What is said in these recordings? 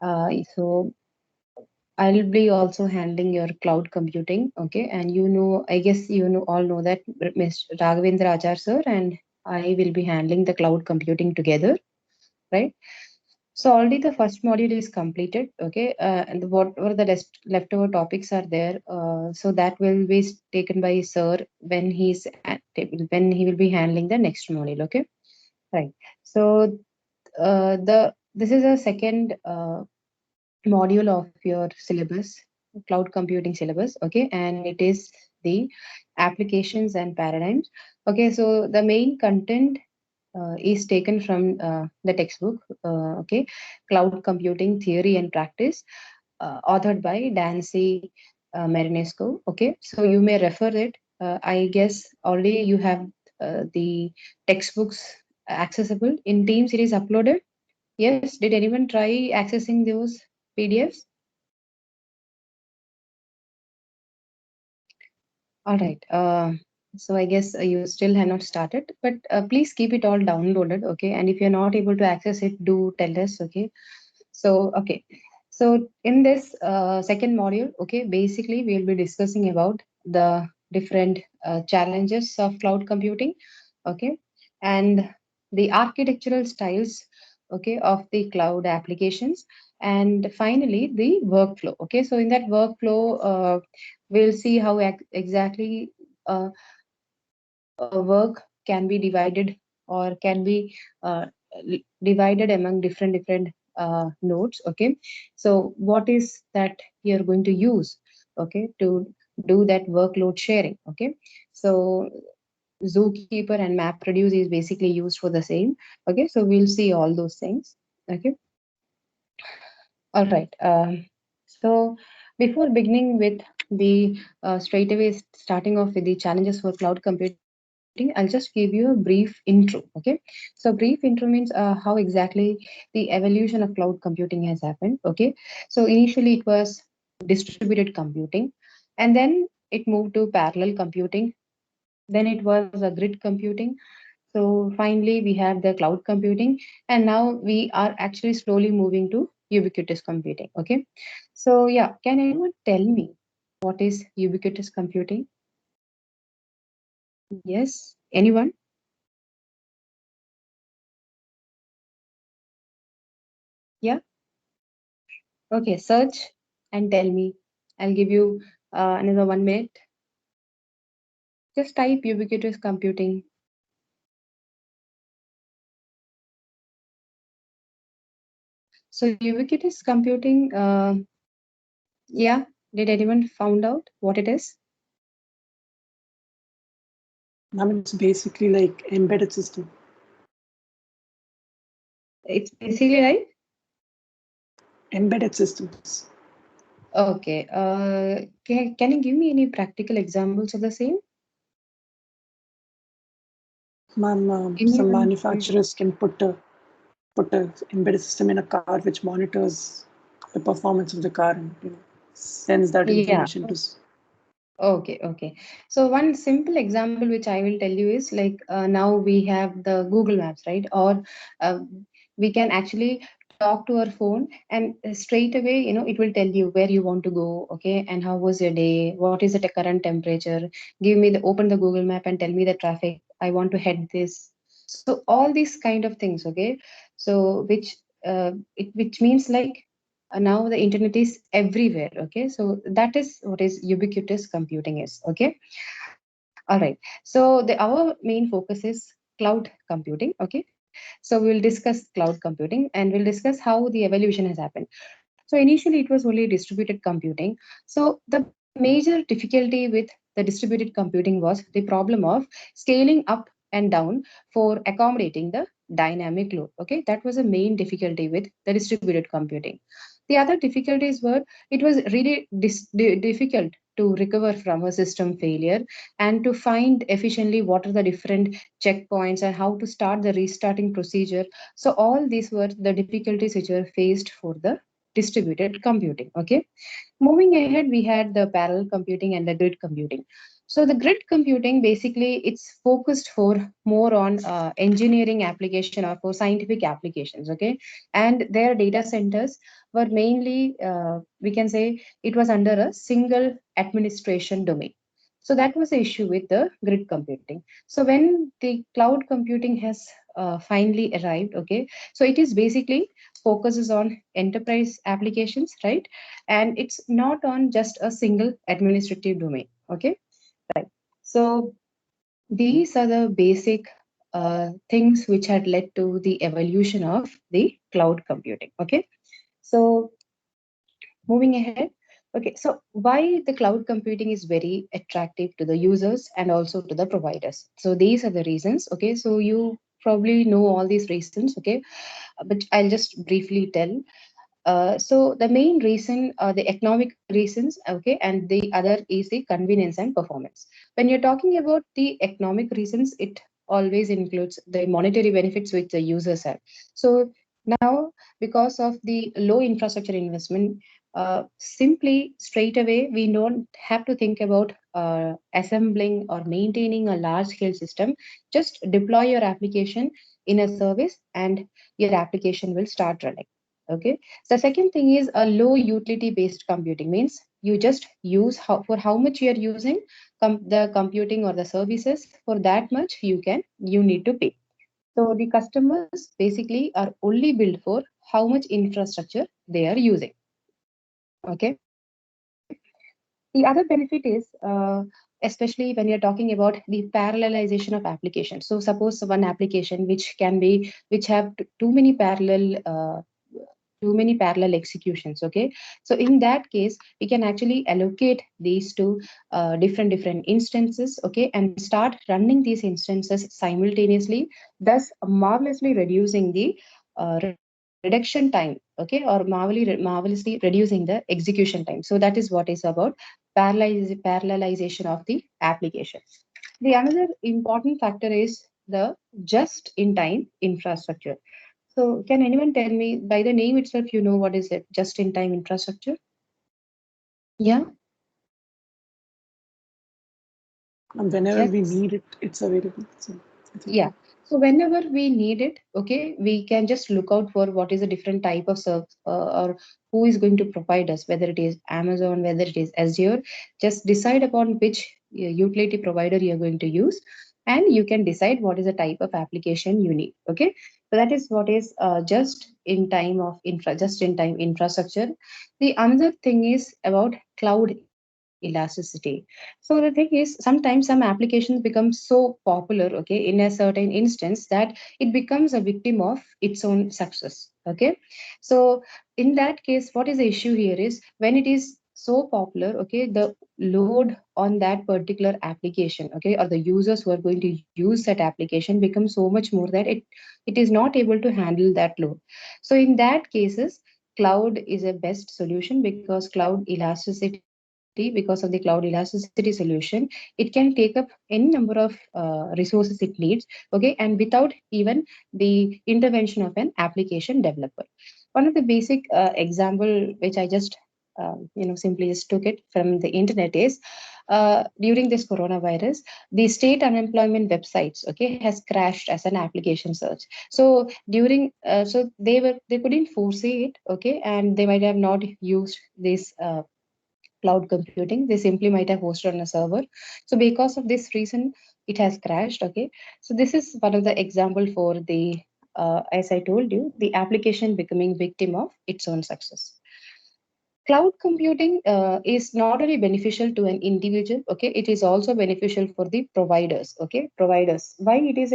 So I'll be also handling your cloud computing. Okay. And I guess all know that Mr. Raghavendra Achar sir and I will be handling the cloud computing together, right? So already the first module is completed, okay, and whatever the leftover topics are there, so that will be taken by sir when he will be handling the next module, okay, right. So the this is a second module of your syllabus, cloud computing syllabus, okay, and it is the applications and paradigms, okay. So the main content is taken from the textbook, okay, Cloud Computing Theory and Practice, authored by Dancy Marinesco. Okay, so you may refer it. I guess already you have the textbooks accessible in Teams. It is uploaded. Yes. Did anyone try accessing those PDFs? All right. So I guess you still have not started, but please keep it all downloaded, okay? And if you're not able to access it, do tell us, okay? So, okay. So in this second module, okay, basically we'll be discussing about the different challenges of cloud computing, okay, and the architectural styles, okay, of the cloud applications, and finally the workflow, okay. So in that workflow, we'll see how exactly uh, work can be divided or can be divided among different nodes, okay. So what is that you're going to use, okay, to do that workload sharing, okay. So Zookeeper and MapReduce is basically used for the same, okay. So we'll see all those things, okay. All right. So before beginning with the straight away starting off with the challenges for cloud computing, I'll just give you a brief intro. Okay. So brief intro means how exactly the evolution of cloud computing has happened. Okay. So initially it was distributed computing, and then it moved to parallel computing. Then it was a grid computing. So finally, we have the cloud computing, and now we are actually slowly moving to ubiquitous computing. Okay. So, yeah, can anyone tell me what is ubiquitous computing? Yes. Anyone? Yeah. Okay. Search and tell me. I'll give you another 1 minute. Just type ubiquitous computing. So, ubiquitous computing, yeah. Did anyone found out what it is? Ma'am, it's basically like embedded system. It's basically like, Embedded systems. okay. Can you give me any practical examples of the same? Ma'am, some Anyone? manufacturers can put a embedded system in a car which monitors the performance of the car and sends that Yeah. information to. Okay. Okay. So one simple example which I will tell you is like now we have the Google Maps, right? Or uh, we can actually talk to our phone and straight away, it will tell you where you want to go. Okay. And how was your day? What is the current temperature? Open the Google Map and tell me the traffic. I want to head this. So all these kind of things. Okay. So which means like now the internet is everywhere, okay. So that is what is ubiquitous computing is, okay. All right. So our main focus is cloud computing, okay. So we will discuss cloud computing and we'll discuss how the evolution has happened. So initially it was only distributed computing. So the major difficulty with the distributed computing was the problem of scaling up and down for accommodating the dynamic load, okay. That was a main difficulty with the distributed computing. The other difficulties were it was really difficult to recover from a system failure and to find efficiently what are the different checkpoints and how to start the restarting procedure. So all these were the difficulties which were faced for the distributed computing, okay. Moving ahead, we had the parallel computing and the grid computing. So the grid computing, basically it's focused for more on engineering application or for scientific applications, okay? And their data centers were mainly, we can say it was under a single administration domain. So that was the issue with the grid computing. So when the cloud computing has finally arrived, okay, so it is basically focuses on enterprise applications, right? And it's not on just a single administrative domain, okay? Right. So these are the basic things which had led to the evolution of the cloud computing. Okay. So moving ahead. Okay. So why the cloud computing is very attractive to the users and also to the providers. So these are the reasons. Okay. So you probably know all these reasons. Okay. But I'll just briefly tell. So the main reason, the economic reasons, okay, and the other is the convenience and performance. When you're talking about the economic reasons, it always includes the monetary benefits which the users have. So now, because of the low infrastructure investment, simply straight away, we don't have to think about assembling or maintaining a large scale system. Just deploy your application in a service and your application will start running. Okay. The second thing is a low utility based computing means you just use for how much you are using the computing or the services, for that much you need to pay. So the customers basically are only billed for how much infrastructure they are using. Okay. The other benefit is especially when you're talking about the parallelization of applications. So suppose one application which have too many parallel executions, okay? So in that case we can actually allocate these to different instances, okay, and start running these instances simultaneously, thus marvelously reducing the reduction time, okay, or marvelously reducing the execution time. So that is what is about parallelization of the application. The another important factor is the just in time infrastructure. So can anyone tell me by the name itself, you know what is it? Just in time infrastructure? Yeah, And whenever we yes, need it, it's available. So I think, yeah. So whenever we need it, okay, we can just look out for what is a different type of service or who is going to provide us, whether it is Amazon, whether it is Azure. Just decide upon which utility provider you are going to use, and you can decide what is the type of application you need. Okay, so that is what is just in time infrastructure. The another thing is about cloud elasticity. So the thing is, sometimes some applications become so popular, okay, in a certain instance that it becomes a victim of its own success. Okay, so in that case, what is the issue here is when it is so popular, okay, the load on that particular application, okay, or the users who are going to use that application becomes so much more that it is not able to handle that load. So in that cases, cloud is a best solution because cloud elasticity, because of the cloud elasticity solution, it can take up any number of resources it needs, okay, and without even the intervention of an application developer. One of the basic example which I just simply just took it from the internet is during this coronavirus, the state unemployment websites, okay, has crashed as an application search. So during so they couldn't foresee it, okay, and they might have not used this cloud computing. They simply might have hosted on a server. So because of this reason, it has crashed. Okay. So this is one of the example for the as I told you, the application becoming victim of its own success. Cloud computing is not only beneficial to an individual, okay, it is also beneficial for the providers. Okay, providers, why it is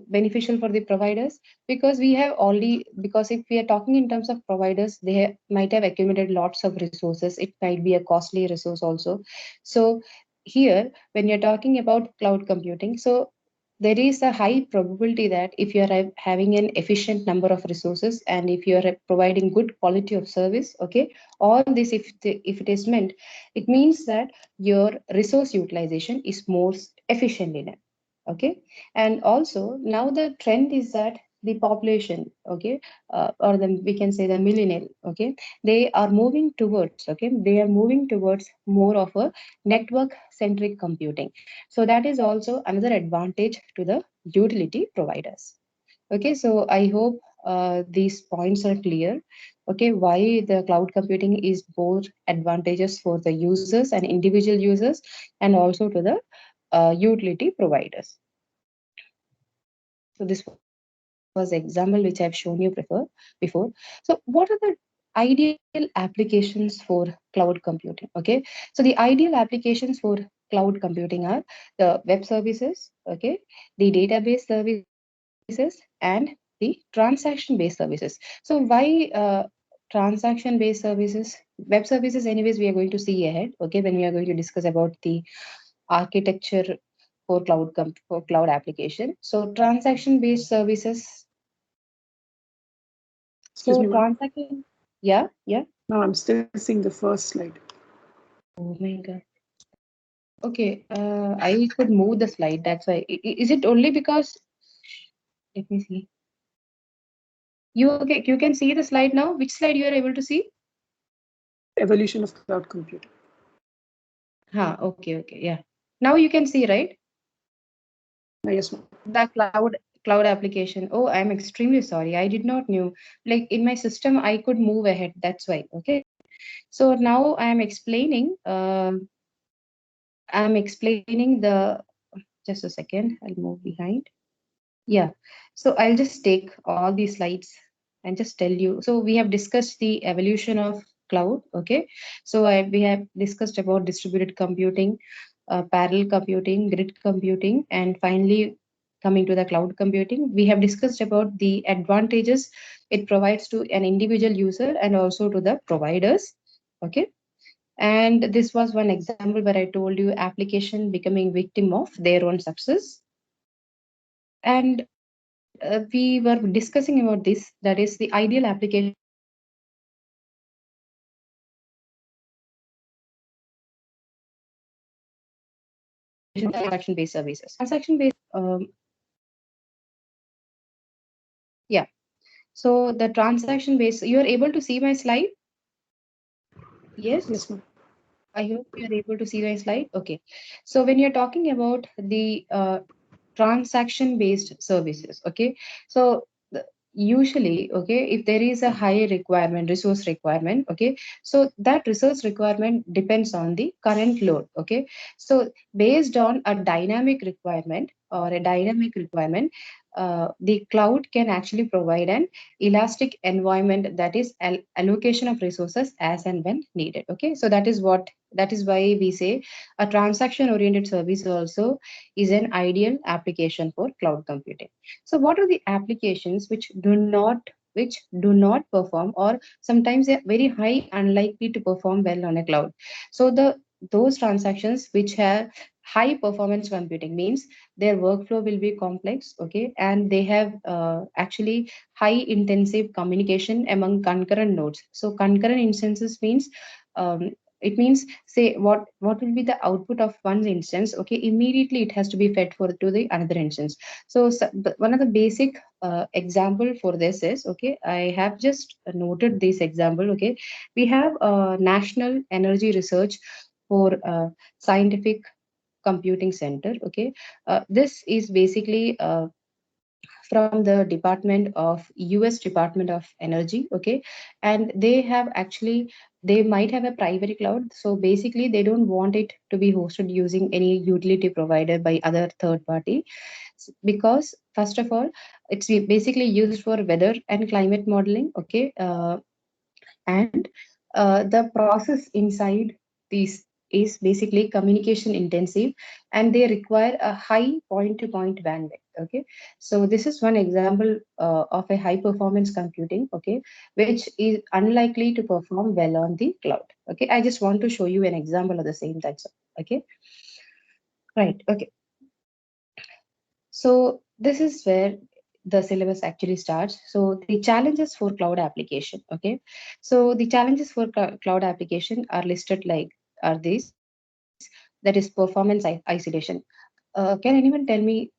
beneficial for the providers? Because we have already, because if we are talking in terms of providers, might have accumulated lots of resources. It might be a costly resource also. So here when you're talking about cloud computing, so there is a high probability that if you are having an efficient number of resources and if you are providing good quality of service, okay, all this if it is meant, it means that your resource utilization is more efficient enough. Okay, and also now the trend is that the population, okay, or the, we can say the millennial, okay, they are moving towards, okay, they are moving towards more of a network centric computing. So that is also another advantage to the utility providers. Okay, so I hope these points are clear. Okay, why the cloud computing is both advantageous for the users and individual users, and also to the utility providers. So this was example which I've shown you before. So what are the ideal applications for cloud computing? Okay, so the ideal applications for cloud computing are the web services, okay, the database services, and the transaction based services. So why transaction based services? Web services, anyways, we are going to see ahead, okay, when we are going to discuss about the architecture for for cloud application. So transaction based services. Excuse me, So ma'am. transaction, yeah, yeah. No, I'm still seeing the first slide. Oh my God. Okay, I could move the slide. That's why. Is it only because? Let me see. You okay? You can see the slide now. Which slide you are able to see? Evolution of cloud computing. Huh. Okay. Okay. Yeah. Now you can see, right? Yes, ma'am. The cloud application. Oh, I'm extremely sorry. I did not knew. Like in my system, I could move ahead. That's why. Okay. So now I am explaining. I'm explaining the. Just a second. I'll move behind. Yeah. So I'll just take all these slides and just tell you. So we have discussed the evolution of cloud. Okay. So we have discussed about distributed computing, parallel computing, grid computing, and finally coming to the cloud computing. We have discussed about the advantages it provides to an individual user and also to the providers. Okay. And this was one example where I told you application becoming victim of their own success. And we were discussing about this, that is the ideal application for cloud application. Transaction based services. Transaction based, yeah. So the transaction based, you are able to see my slide? Yes. Yes, ma'am. I hope you are able to see my slide. Okay. So when you're talking about the transaction based services, okay, so usually, okay, if there is a high requirement, resource requirement, okay, so that resource requirement depends on the current load, okay. So based on a dynamic requirement or a dynamic requirement, the cloud can actually provide an elastic environment, that is allocation of resources as and when needed. Okay, so that is why we say a transaction oriented service also is an ideal application for cloud computing. So what are the applications which do not perform, or sometimes they're very high unlikely to perform well on a cloud? So those transactions which have high performance computing means their workflow will be complex, okay, and they have actually high intensive communication among concurrent nodes. So concurrent instances means um, it means, say, what will be the output of one instance, okay, immediately it has to be fed for to the another instance. So one of the basic example for this is, okay, I have just noted this example. Okay, we have National Energy Research for Scientific Computing Center. Okay, this is basically from the Department of US Department of Energy. Okay, and they have actually, they might have a private cloud, so basically they don't want it to be hosted using any utility provider by other third party, because first of all, it's basically used for weather and climate modeling. Okay, and the process inside these is basically communication intensive, and they require a high point to point bandwidth. Okay, so this is one example of a high performance computing, okay, which is unlikely to perform well on the cloud. Okay, I just want to show you an example of the same. That's all. Okay, right. Okay, so this is where the syllabus actually starts. So the challenges for cloud application. Okay, so the challenges for cloud application are listed like are these. That is performance isolation. Can anyone tell me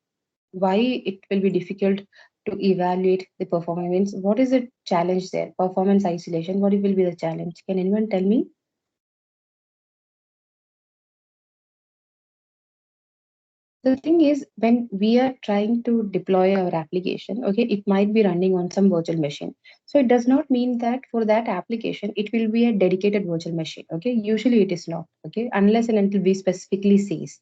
why it will be difficult to evaluate the performance. What is the challenge there? Performance isolation. What will be the challenge? Can anyone tell me? The thing is, when we are trying to deploy our application, okay, it might be running on some virtual machine. So it does not mean that for that application, it will be a dedicated virtual machine. Okay, usually it is not. Okay, unless and until we specifically says.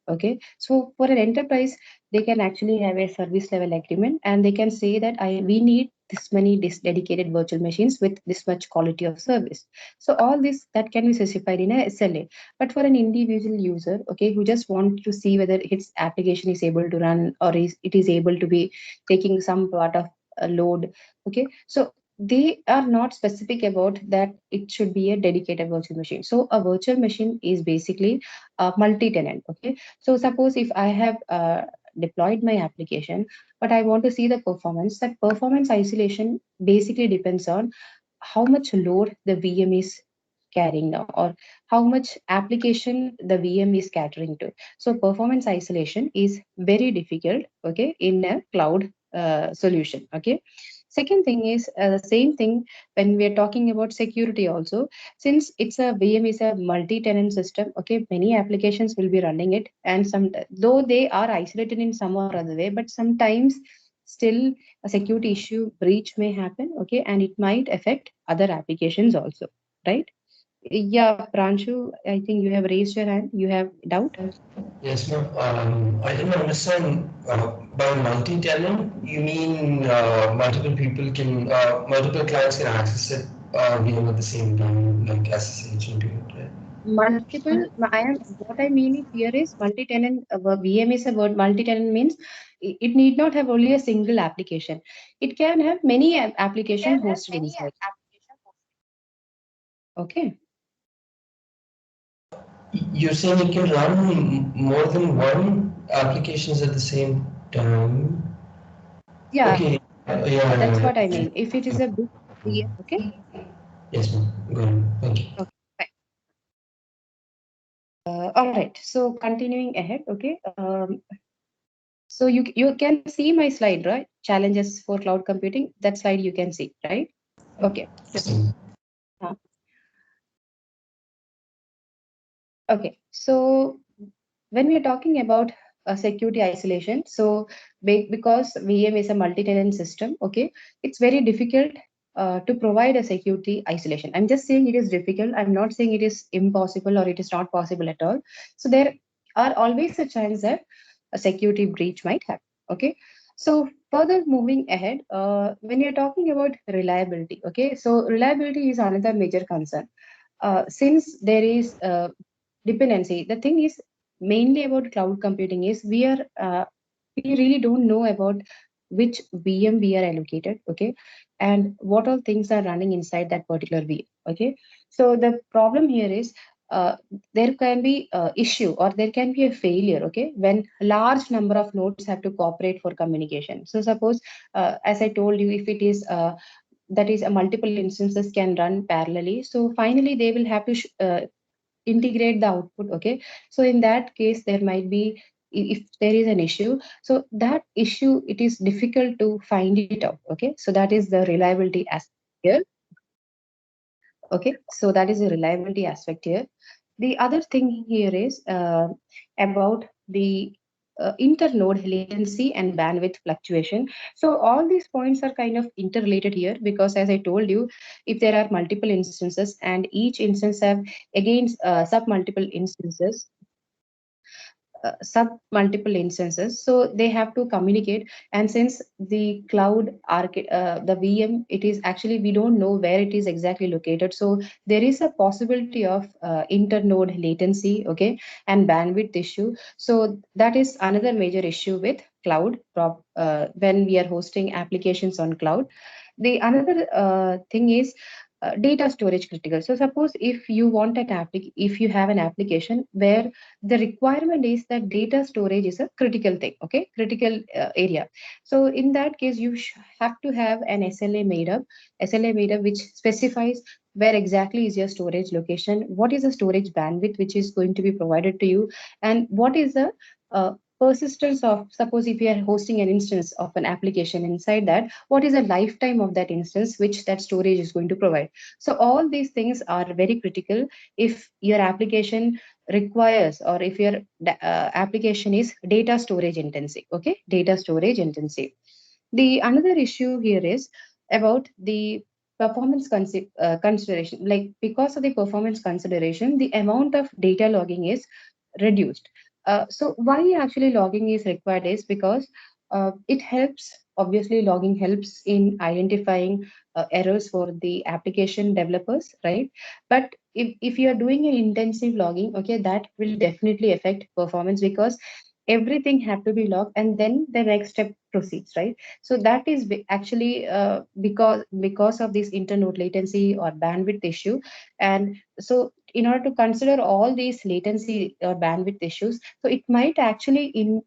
Okay, so for an enterprise, they can actually have a service level agreement and they can say that we need this many dedicated virtual machines with this much quality of service. So all this that can be specified in a SLA. But for an individual user, okay, who just want to see whether its application is able to run or it is able to be taking some part of a load. Okay, so they are not specific about that it should be a dedicated virtual machine. So a virtual machine is basically a multi-tenant. Okay, so suppose if I have deployed my application, but I want to see the performance, that performance isolation basically depends on how much load the VM is carrying now or how much application the VM is catering to. So performance isolation is very difficult, okay, in a cloud solution. Okay. Second thing is the same thing when we are talking about security also, since it's a VM is a multi-tenant system, okay, many applications will be running it, and some though they are isolated in some or other way, but sometimes still a security issue breach may happen, okay, and it might affect other applications also, right? Yeah, Pranshu, I think you have raised your hand. You have doubt? Yes, ma'am. I didn't understand by multi-tenant, you mean multiple people can, multiple clients can access it at the same time, like SSH into it, right? Multiple, I am what I mean here is multi-tenant. VM is a word. Multi-tenant means it need not have only a single application. It can have many application hosted inside. Okay. You're saying it can run more than one applications at the same time? Yeah, Okay. that's Yeah. what I mean. If it is a big VM, okay. Yes, ma'am. Go ahead. Thank you. Okay. Fine. All right. So continuing ahead, okay. So you can see my slide, right? Challenges for cloud computing. That slide you can see, right? Okay. Yes. Uh, okay. So when we are talking about security isolation, so because VM is a multi-tenant system, okay, it's very difficult to provide a security isolation. I'm just saying it is difficult. I'm not saying it is impossible or it is not possible at all. So there are always a chance that a security breach might happen. Okay. So further moving ahead, when you're talking about reliability, okay, so reliability is another major concern. Since there is dependency, the thing is mainly about cloud computing is we really don't know about which VM we are allocated, okay, and what all things are running inside that particular VM, okay. So the problem here is there can be issue or there can be a failure, okay, when large number of nodes have to cooperate for communication. So suppose, as I told you, if it is that is a multiple instances can run parallelly, so finally they will have to integrate the output, okay. So in that case there might be, if there is an issue, so that issue it is difficult to find it out, okay. So that is the reliability aspect here, okay. So that is the reliability aspect here. The other thing here is about the internode latency and bandwidth fluctuation. So all these points are kind of interrelated here because, as I told you, if there are multiple instances and each instance have again sub multiple instances, sub multiple instances, so they have to communicate. And since the the VM, it is actually we don't know where it is exactly located, so there is a possibility of internode latency, okay, and bandwidth issue. So that is another major issue with cloud when we are hosting applications on cloud. The another thing is data storage critical. So suppose if you want if you have an application where the requirement is that data storage is a critical thing, okay, critical area. So in that case you have to have an SLA made up which specifies where exactly is your storage location, what is the storage bandwidth which is going to be provided to you, and what is the uh, persistence of, suppose if you are hosting an instance of an application, inside that, what is the lifetime of that instance which that storage is going to provide. So all these things are very critical if your application requires, or if your application is data storage intensive. Okay, data storage intensive. The another issue here is about the performance consideration. Like, because of the performance consideration, the amount of data logging is reduced. So why actually logging is required is because it helps, obviously logging helps in identifying errors for the application developers, right? But if you are doing an intensive logging, okay, that will definitely affect performance, because everything have to be logged and then the next step proceeds, right? So that is actually because of this internode latency or bandwidth issue. And so in order to consider all these latency or bandwidth issues, so it might actually in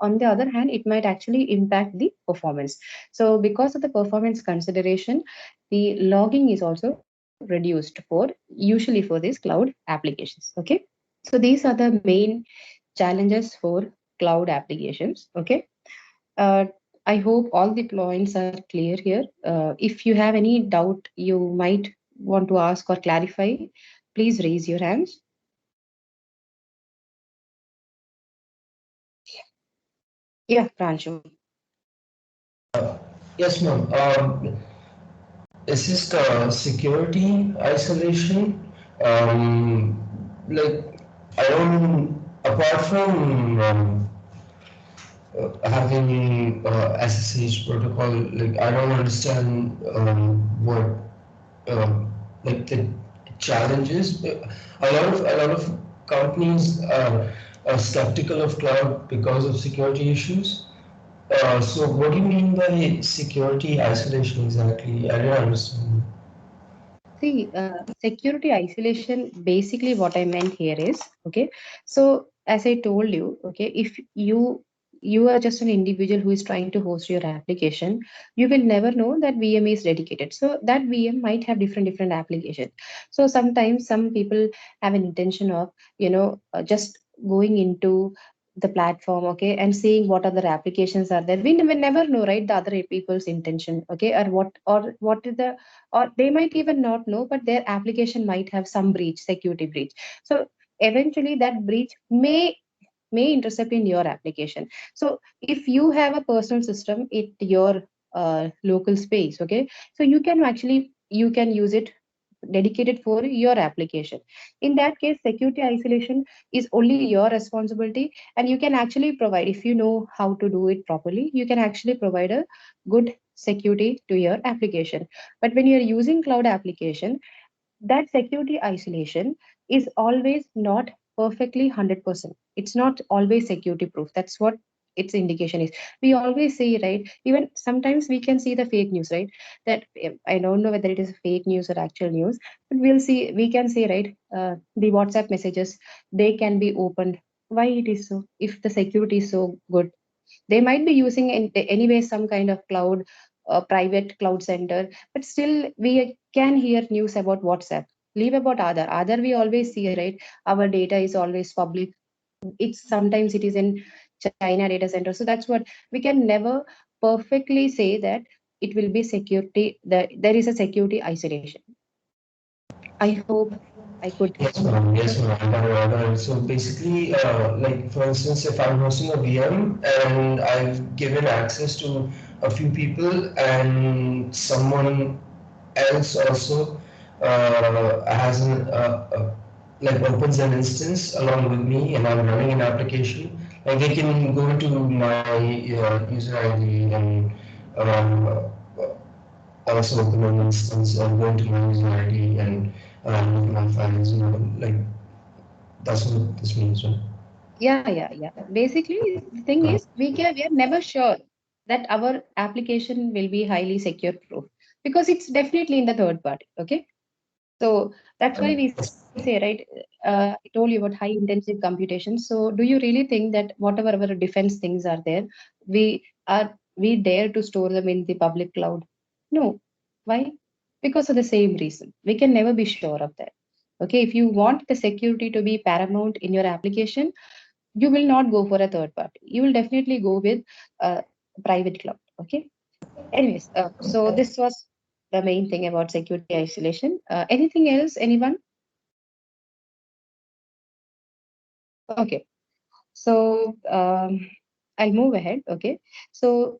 on the other hand, it might actually impact the performance. So because of the performance consideration, the logging is also reduced for, usually for these cloud applications. Okay, so these are the main challenges for cloud applications. Okay, uh, I hope all the points are clear here. If you have any doubt you might want to ask or clarify, please raise your hands. Yeah, Pranju. Yes, ma'am. It's just security isolation. Like, I don't, apart from having SSH protocol, like, I don't understand what like the challenges. A lot of companies are skeptical of cloud because of security issues. So what do you mean by security isolation exactly? I don't understand. See, security isolation, basically what I meant here is, okay, so as I told you, okay, if you are just an individual who is trying to host your application, you will never know that VM is dedicated. So that VM might have different applications. So sometimes some people have an intention of, just going into the platform, okay, and seeing what other applications are there. We never know, right, the other people's intention, okay, or what is the, or they might even not know, but their application might have some breach, security breach. So eventually that breach may intercept in your application. So if you have a personal system at your local space, okay, so you can use it dedicated for your application. In that case, security isolation is only your responsibility, and you can actually provide, if you know how to do it properly, you can actually provide a good security to your application. But when you're using cloud application, that security isolation is always not perfectly 100%. It's not always security proof. That's what its indication is. We always say, right, even sometimes we can see the fake news, right, that I don't know whether it is fake news or actual news, but we can say, right, the WhatsApp messages, they can be opened. Why it is so? If the security is so good, they might be using anyway some kind of cloud, private cloud center, but still we can hear news about WhatsApp. Leave about other we always see, right, our data is always public. It's sometimes it is in China data center. So that's what we can never perfectly say that it will be security, that there is a security isolation. I hope I could. Yes, ma'am. Yes, ma'am. I got it. So basically, like for instance, if I'm hosting a VM and I've given access to a few people and someone else also has like opens an instance along with me and I'm running an application, like they can go into my user ID and um, also open an instance or go into my user ID and look at my files, like that's what this means, right? Yeah. Basically, the thing is, we are never sure that our application will be highly secure proof, because it's definitely in the third party. Okay, so that's why we say, right. I told you about high intensive computation. So do you really think that whatever our defense things are there, we dare to store them in the public cloud? No. Why? Because of the same reason. We can never be sure of that. Okay, if you want the security to be paramount in your application, you will not go for a third party. You will definitely go with a private cloud. Okay. Anyways, so this was the main thing about security isolation. Anything else, anyone? Okay. So I'll move ahead. Okay. So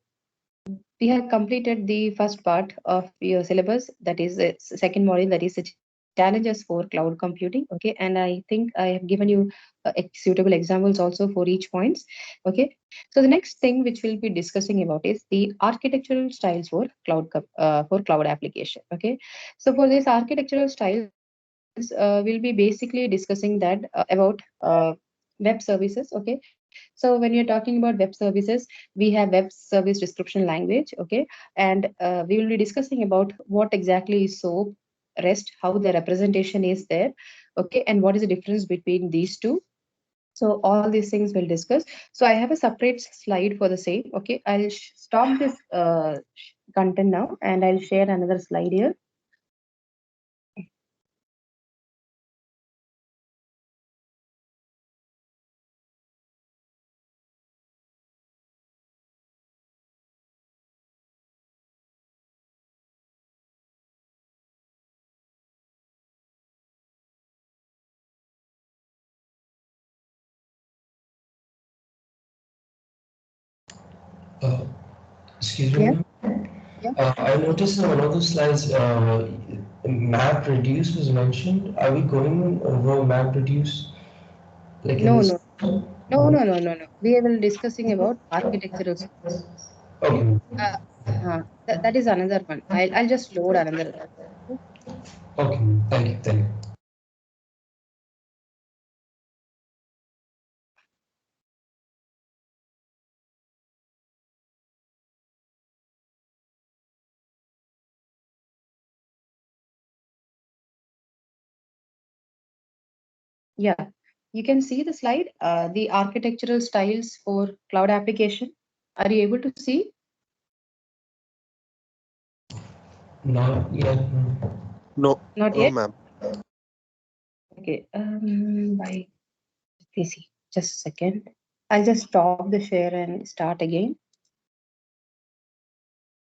we have completed the first part of your syllabus, that is the second module, that is the challenges for cloud computing. Okay, and I think I have given you suitable examples also for each points. Okay, so the next thing which we'll be discussing about is the architectural styles for for cloud application. Okay, so for this architectural styles, we'll be basically discussing that about web services. Okay, so when you're talking about web services, we have web service description language. Okay, and we will be discussing about what exactly is SOAP, REST, how the representation is there. Okay, and what is the difference between these two. So all these things we'll discuss. So I have a separate slide for the same. Okay, I'll stop this content now, and I'll share another slide here. Uh, Excuse me, Yeah, ma'am. yeah. I noticed in one of the slides, map reduce was mentioned. Are we going over map reduce like in No, this? no, no, no, no, no, no. We will discussing about architectural styles. Okay. Okay. That is another one. I'll just load another. Okay. Thank you. Thank you. Yeah, you can see the slide, the architectural styles for cloud application. Are you able to see? Not yet. Ma'am. No, Not no, yet? ma'am. Okay. By PC. Just a second. I'll just stop the share and start again.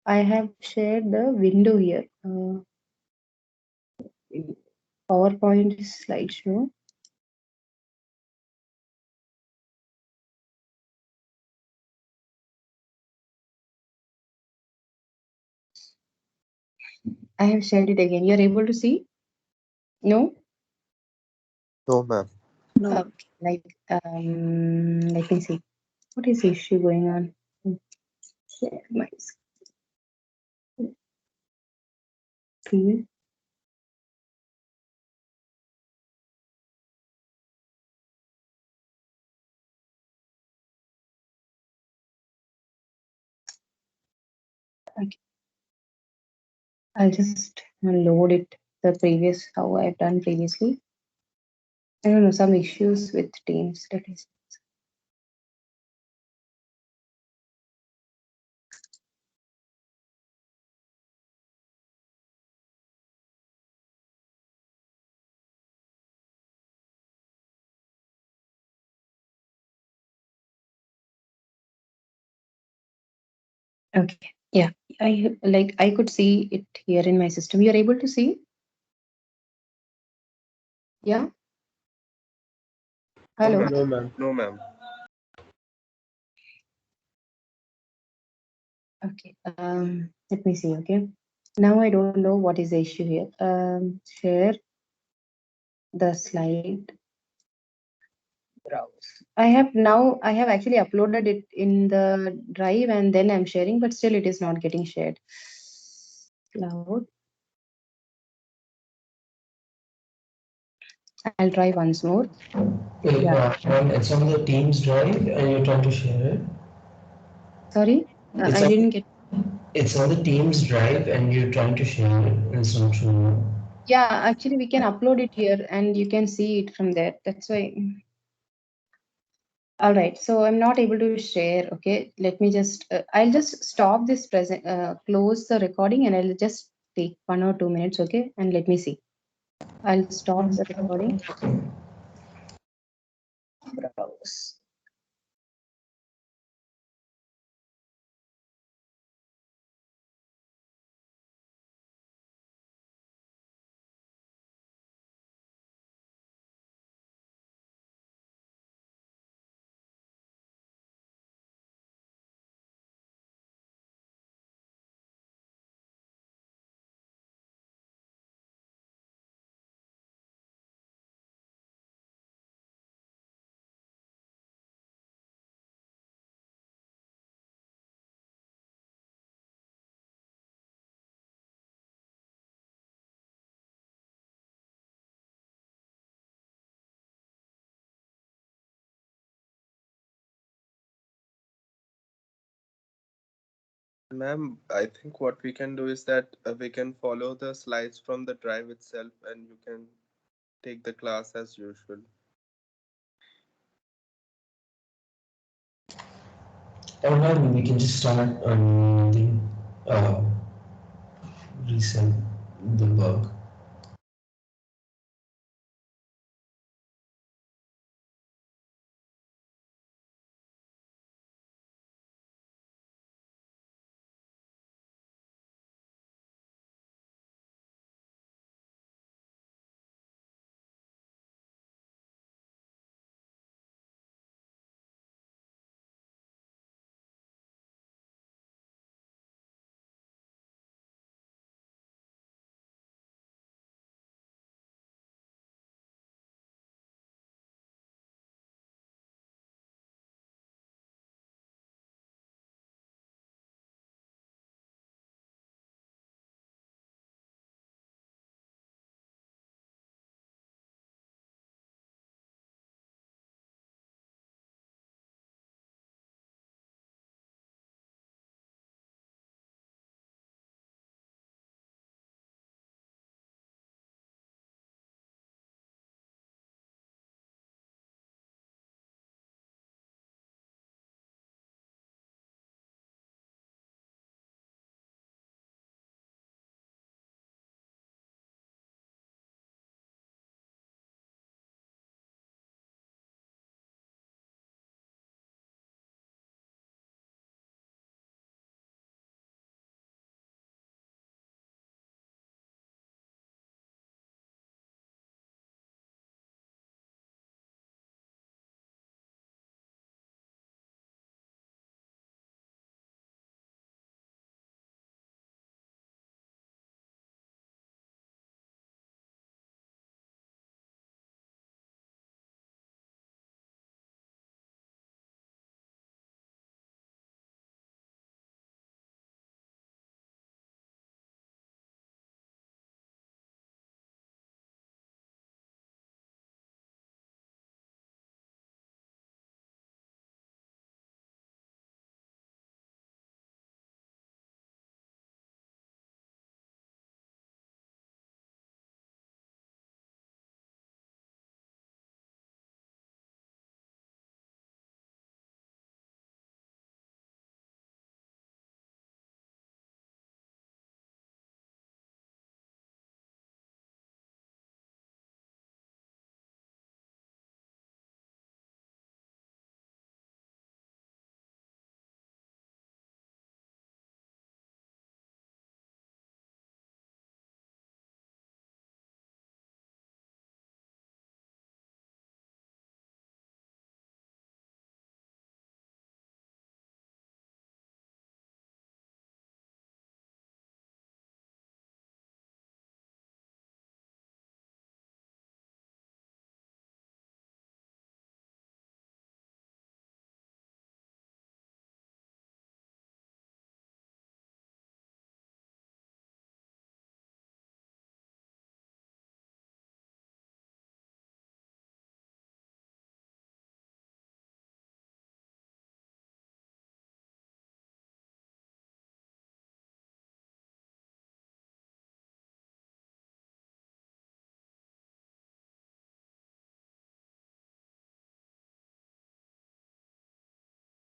I have shared the window here. PowerPoint slideshow. I have shared it again. You're able to see? No? No, ma'am. No. Okay. Let me see. What is the issue going on? Share my screen. Okay. I'll just load it the previous how I've done previously. I don't know, some issues with Teams. That is. Okay. Yeah. I could see it here in my system. You're able to see? Yeah. No, Hello. ma'am. No, ma'am. No, ma'am. Okay. Let me see. Okay. Now I don't know what is the issue here. Share the slide. Browse. I have actually uploaded it in the drive and then I'm sharing, but still it is not getting shared. Cloud. I'll try once more. Wait, Yeah. it's on the Teams drive and you're trying to share it. Sorry, It's I on, didn't get. it's on the Teams drive and you're trying to share it. It's not true. Yeah, actually, we can upload it here and you can see it from there. That's why. All right, so I'm not able to share. Okay, let me just. I'll just stop this present. Close the recording, and I'll just take 1 or 2 minutes. Okay, and let me see. I'll stop the recording. Browse. Ma'am, I think what we can do is that we can follow the slides from the drive itself and you can take the class as usual. Or maybe we can just start uh, reset the bug.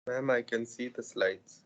Ma'am, I can see the slides.